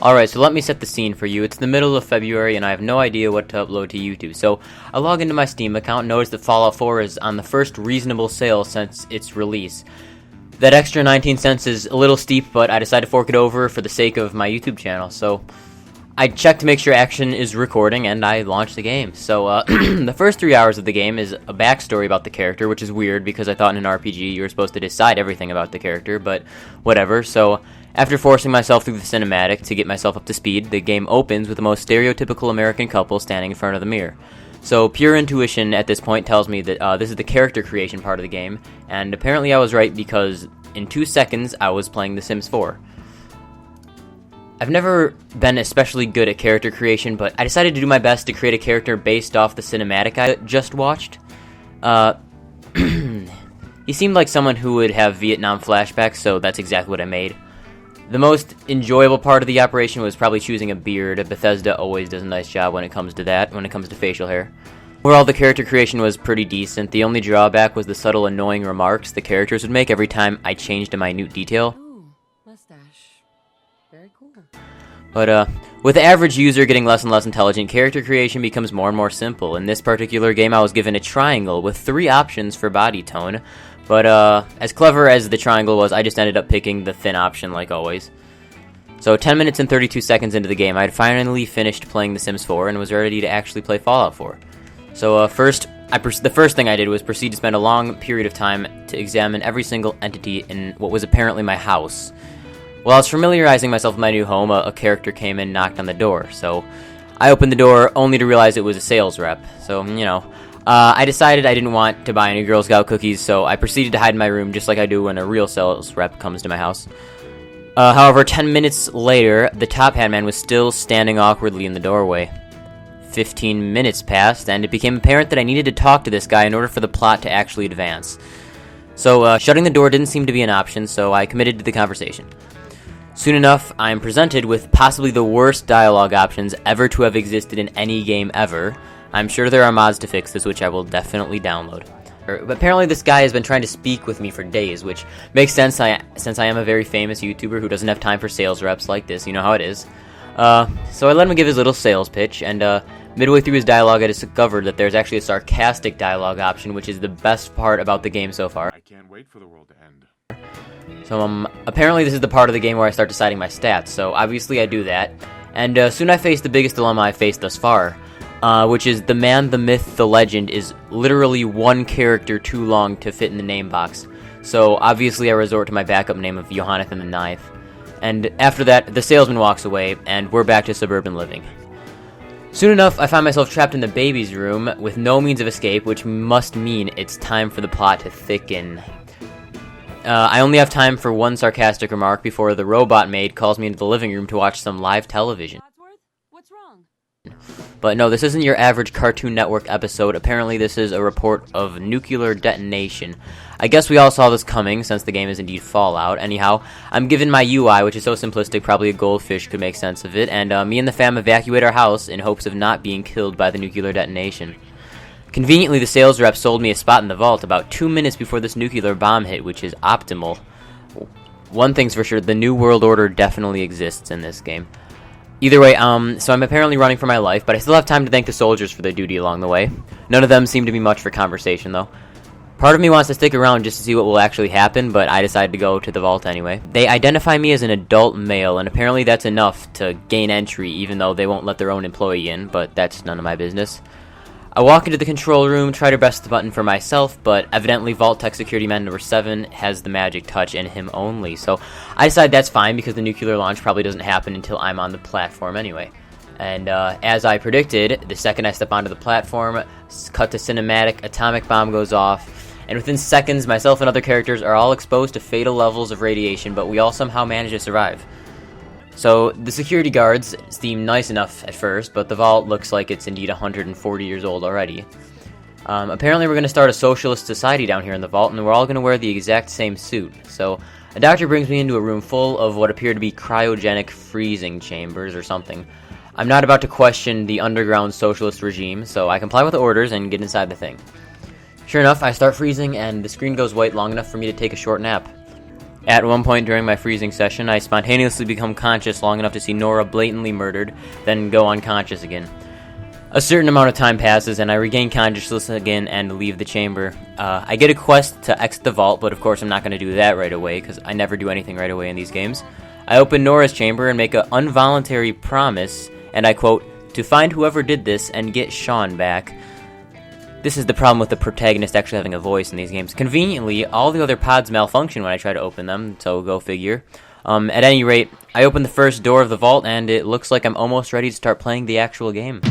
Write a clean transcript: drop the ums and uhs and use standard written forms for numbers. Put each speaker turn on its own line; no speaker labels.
Alright, so let me set the scene for you. It's the middle of February and I have no idea what to upload to YouTube. So I log into my Steam account and notice that Fallout 4 is on the first reasonable sale since its release. That extra 19 cents is a little steep, but I decided to fork it over for the sake of my YouTube channel. So I checked to make sure Action is recording and I launched the game. So the first 3 hours of the game is a backstory about the character, which is weird because I thought in an RPG you were supposed to decide everything about the character, but whatever. So after forcing myself through the cinematic to get myself up to speed, the game opens with the most stereotypical American couple standing in front of the mirror. So pure intuition at this point tells me that this is the character creation part of the game, and apparently I was right because in 2 seconds I was playing The Sims 4. I've never been especially good at character creation, but I decided to do my best to create a character based off the cinematic I just watched. He seemed like someone who would have Vietnam flashbacks, so that's exactly what I made. The most enjoyable part of the operation was probably choosing a beard. Bethesda always does a nice job when it comes to that, when it comes to facial hair. Overall, the character creation was pretty decent. The only drawback was the subtle annoying remarks the characters would make every time I changed a minute detail.
Ooh, mustache. Very cool.
But with the average user getting less and less intelligent, character creation becomes more and more simple. In this particular game, I was given a triangle with 3 options for body tone. But as clever as the triangle was, I just ended up picking the thin option like always. So 10 minutes and 32 seconds into the game, I had finally finished playing The Sims 4 and was ready to actually play Fallout 4. So the first thing I did was proceed to spend a long period of time to examine every single entity in what was apparently my house. While I was familiarizing myself with my new home, a character came and knocked on the door. So I opened the door only to realize it was a sales rep. So, you know, I decided I didn't want to buy any Girl Scout cookies, so I proceeded to hide in my room just like I do when a real sales rep comes to my house. However, 10 minutes later, the top hat man was still standing awkwardly in the doorway. 15 minutes passed, and it became apparent that I needed to talk to this guy in order for the plot to actually advance. So, shutting the door didn't seem to be an option, so I committed to the conversation. Soon enough, I am presented with possibly the worst dialogue options ever to have existed in any game ever. I'm sure there are mods to fix this, which I will definitely download. But apparently this guy has been trying to speak with me for days, which makes sense since I am a very famous YouTuber who doesn't have time for sales reps like this. You know how it is. So I let him give his little sales pitch, and midway through his dialogue I discovered that there's actually a sarcastic dialogue option, which is the best part about the game so far.
I can't wait for the world to end.
So apparently this is the part of the game where I start deciding my stats, so obviously I do that. And soon I face the biggest dilemma I've faced thus far. Which is the man, the myth, the legend is literally one character too long to fit in the name box. So obviously I resort to my backup name of Jonathan the Ninth. And after that, the salesman walks away, and we're back to suburban living. Soon enough, I find myself trapped in the baby's room with no means of escape, which must mean it's time for the plot to thicken. I only have time for one sarcastic remark before the robot maid calls me into the living room to watch some live television.
What's wrong?
But no, this isn't your average Cartoon Network episode. Apparently this is a report of nuclear detonation. I guess we all saw this coming, since the game is indeed Fallout. Anyhow, I'm given my UI, which is so simplistic, probably a goldfish could make sense of it, and me and the fam evacuate our house in hopes of not being killed by the nuclear detonation. Conveniently, the sales rep sold me a spot in the vault about 2 minutes before this nuclear bomb hit, which is optimal. One thing's for sure, the New World Order definitely exists in this game. Either way, so I'm apparently running for my life, but I still have time to thank the soldiers for their duty along the way. None of them seem to be much for conversation, though. Part of me wants to stick around just to see what will actually happen, but I decided to go to the vault anyway. They identify me as an adult male, and apparently that's enough to gain entry, even though they won't let their own employee in, but that's none of my business. I walk into the control room, try to press the button for myself, but evidently Vault Tech Security Man number 7 has the magic touch and him only, so I decide that's fine because the nuclear launch probably doesn't happen until I'm on the platform anyway. And as I predicted, the second I step onto the platform, cut to cinematic, atomic bomb goes off, and within seconds myself and other characters are all exposed to fatal levels of radiation, but we all somehow manage to survive. So, the security guards seem nice enough at first, but the vault looks like it's indeed 140 years old already. Apparently we're going to start a socialist society down here in the vault, and we're all going to wear the exact same suit. So, a doctor brings me into a room full of what appear to be cryogenic freezing chambers or something. I'm not about to question the underground socialist regime, so I comply with the orders and get inside the thing. Sure enough, I start freezing, and the screen goes white long enough for me to take a short nap. At one point during my freezing session, I spontaneously become conscious long enough to see Nora blatantly murdered, then go unconscious again. A certain amount of time passes, and I regain consciousness again and leave the chamber. I get a quest to exit the vault, but of course I'm not going to do that right away, because I never do anything right away in these games. I open Nora's chamber and make an involuntary promise, and I quote, "To find whoever did this and get Sean back." This is the problem with the protagonist actually having a voice in these games. Conveniently, all the other pods malfunction when I try to open them, so go figure. At any rate, I open the first door of the vault, and it looks like I'm almost ready to start playing the actual game.